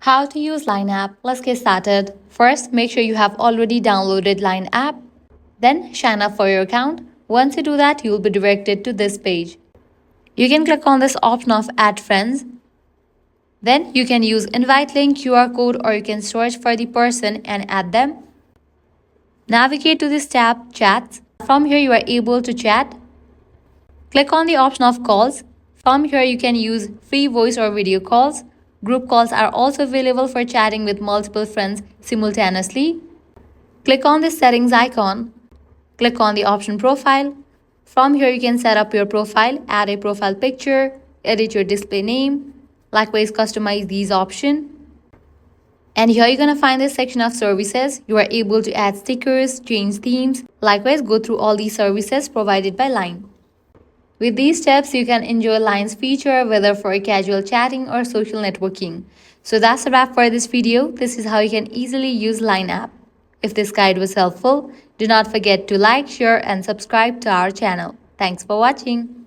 How to use Line app? Let's get started. First, make sure you have already downloaded Line app. Then sign up for your account. Once you do that, you will be directed to this page. You can click on this option of add friends. Then you can use invite link, QR code, or you can search for the person and add them. Navigate to this tab chats. From here you are able to chat. Click on the option of calls. From here you can use free voice or video calls. Group calls are also available for chatting with multiple friends simultaneously. Click on the settings icon. Click on the option profile. From here you can set up your profile, add a profile picture, edit your display name, likewise customize these options. And here you're going to find this section of services. You are able to add stickers, change themes, likewise go through all these services provided by Line. With these steps, you can enjoy Line's feature whether for casual chatting or social networking. So that's a wrap for this video. This is how you can easily use Line app. If this guide was helpful, do not forget to like, share and subscribe to our channel. Thanks for watching.